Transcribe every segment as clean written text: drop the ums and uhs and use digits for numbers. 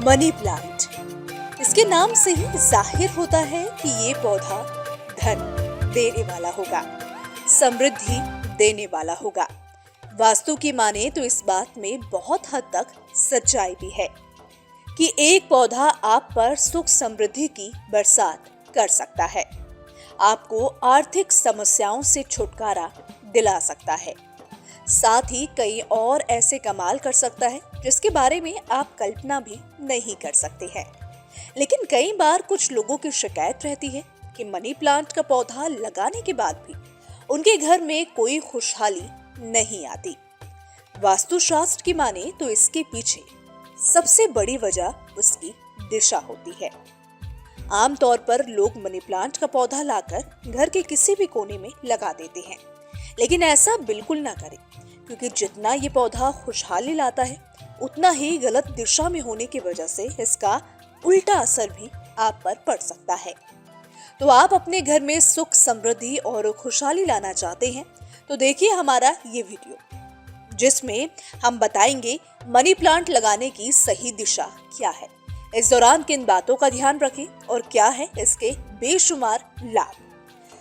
Money plant. इसके नाम से ही जाहिर होता है कि ये पौधा धन देने वाला होगा, समृद्धि देने वाला होगा। वास्तु की माने तो इस बात में बहुत हद तक सच्चाई भी है कि एक पौधा आप पर सुख समृद्धि की बरसात कर सकता है, आपको आर्थिक समस्याओं से छुटकारा दिला सकता है, साथ ही कई और ऐसे कमाल कर सकता है जिसके बारे में आप कल्पना भी नहीं कर सकते हैं। लेकिन कई बार कुछ लोगों की शिकायत रहती है कि मनी प्लांट का पौधा लगाने के बाद भी उनके घर में कोई खुशहाली नहीं आती। वास्तुशास्त्र की माने तो इसके पीछे सबसे बड़ी वजह उसकी दिशा होती है। आमतौर पर लोग मनी प्लांट का पौधा लाकर घर के किसी भी कोने में लगा देते हैं, लेकिन ऐसा बिल्कुल ना करें, क्योंकि जितना ये पौधा खुशहाली लाता है उतना ही गलत दिशा में होने की वजह से इसका उल्टा असर भी आप पर पड़ सकता है। तो आप अपने घर में सुख समृद्धि और खुशहाली लाना चाहते हैं तो देखिए हमारा ये वीडियो, जिसमें हम बताएंगे मनी प्लांट लगाने की सही दिशा क्या है, इस दौरान किन बातों का ध्यान रखें और क्या है इसके बेशुमार लाभ।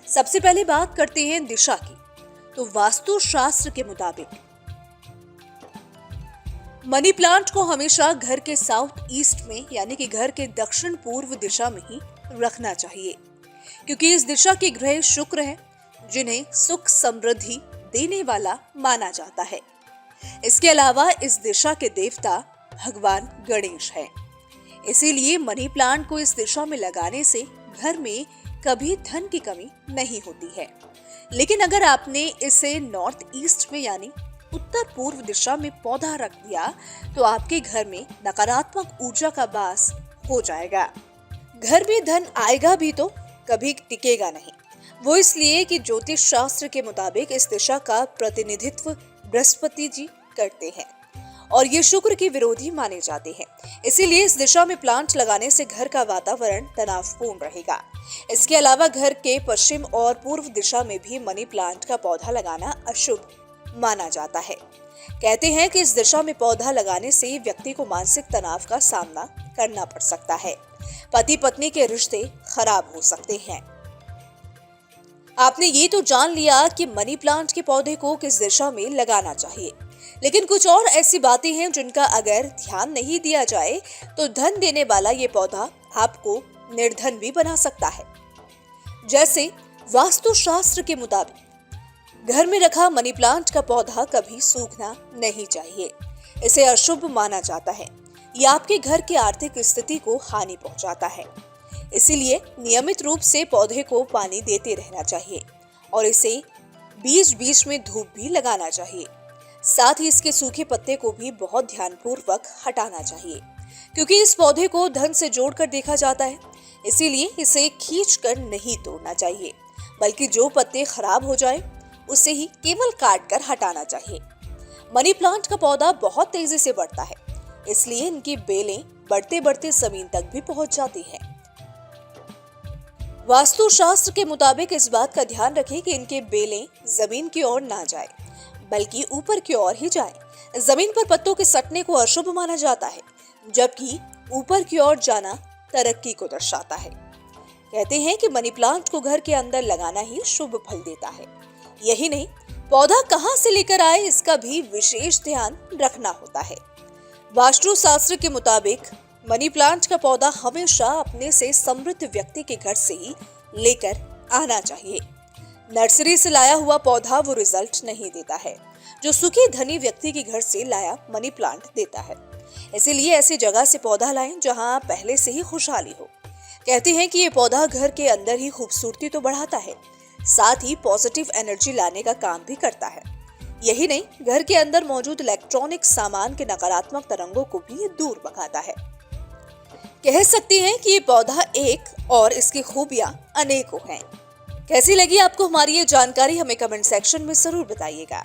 सबसे पहले बात करते हैं दिशा की। तो वास्तु शास्त्र के मुताबिक मनी प्लांट को हमेशा घर के साउथ ईस्ट में यानी कि घर के दक्षिण पूर्व दिशा में ही रखना चाहिए, क्योंकि इस दिशा के ग्रह शुक्र हैं, जिन्हें सुख समृद्धि देने वाला माना जाता है। इसके अलावा इस दिशा के देवता भगवान गणेश हैं। इसीलिए मनी प्लांट को इस दिशा में लगाने से घर में कभी धन की कमी नहीं होती है। लेकिन अगर आपने इसे नॉर्थ ईस्ट में यानी उत्तर पूर्व दिशा में पौधा रख दिया तो आपके घर में नकारात्मक ऊर्जा का वास हो जाएगा। घर में धन आएगा भी तो कभी टिकेगा नहीं। वो इसलिए कि ज्योतिष शास्त्र के मुताबिक इस दिशा का प्रतिनिधित्व बृहस्पति जी करते हैं और ये शुक्र के विरोधी माने जाते हैं। इसीलिए इस दिशा में प्लांट लगाने से घर का वातावरण तनावपूर्ण रहेगा। इसके अलावा घर के पश्चिम और पूर्व दिशा में भी मनी प्लांट का पौधा लगाना अशुभ माना जाता है। कहते हैं कि इस दिशा में पौधा लगाने से व्यक्ति को मानसिक तनाव का सामना करना पड़ सकता है, पति पत्नी के रिश्ते खराब हो सकते हैं। आपने ये तो जान लिया कि मनी प्लांट के पौधे को किस दिशा में लगाना चाहिए, लेकिन कुछ और ऐसी बातें हैं जिनका अगर ध्यान नहीं दिया जाए तो धन देने वाला ये पौधा आपको निर्धन भी बना सकता है। जैसे वास्तु शास्त्र के मुताबिक घर में रखा मनी प्लांट का पौधा कभी सूखना नहीं चाहिए। इसे अशुभ माना जाता है। ये आपके घर की आर्थिक स्थिति को हानि पहुंचाता है। इसीलिए नियमित रूप से पौधे को पानी देते रहना चाहिए और इसे बीच बीच में धूप भी लगाना चाहिए। साथ ही इसके सूखे पत्ते को भी बहुत ध्यानपूर्वक हटाना चाहिए, क्योंकि इस पौधे को धन से जोड़कर देखा जाता है। इसीलिए इसे खींचकर नहीं तोड़ना चाहिए, बल्कि जो पत्ते खराब हो जाए उसे ही केवल काटकर हटाना चाहिए। मनी प्लांट का पौधा बहुत तेजी से बढ़ता है, इसलिए इनकी बेलें बढ़ते बढ़ते जमीन तक भी पहुंच जाती हैं। वास्तु शास्त्र के मुताबिक इस बात का ध्यान रखें कि इनके बेलें जमीन की ओर ना जाए, बल्कि ऊपर की ओर ही जाए। जमीन पर पत्तों के सटने को अशुभ माना जाता है, जबकि ऊपर की ओर जाना तरक्की को दर्शाता है। कहते हैं कि मनी प्लांट को घर के अंदर लगाना ही शुभ फल देता है। यही नहीं, पौधा कहां से लेकर आए इसका भी विशेष ध्यान रखना होता है। वास्तु शास्त्र के मुताबिक मनी प्लांट का पौधा हमेशा अपने से समृद्ध व्यक्ति के घर से ही लेकर आना चाहिए। नर्सरी से लाया हुआ पौधा वो रिजल्ट नहीं देता है जो सुखी धनी व्यक्ति के घर से लाया मनी प्लांट देता है। इसीलिए ऐसी जगह से पौधा लाएं जहां पहले से ही खुशहाली हो। कहते हैं कि ये पौधा घर के अंदर ही खूबसूरती तो बढ़ाता है, साथ ही पॉजिटिव एनर्जी लाने का काम भी करता है। यही नहीं, घर के अंदर मौजूद इलेक्ट्रॉनिक सामान के नकारात्मक तरंगों को भी दूर भगाता है। कह सकते हैं कि ये पौधा एक और इसकी खूबियां अनेकों हैं। कैसी लगी आपको हमारी ये जानकारी, हमें कमेंट सेक्शन में जरूर बताइएगा।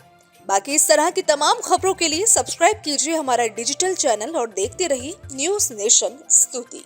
बाकी इस तरह की तमाम खबरों के लिए सब्सक्राइब कीजिए हमारा डिजिटल चैनल और देखते रहिए न्यूज़ नेशन स्तुति।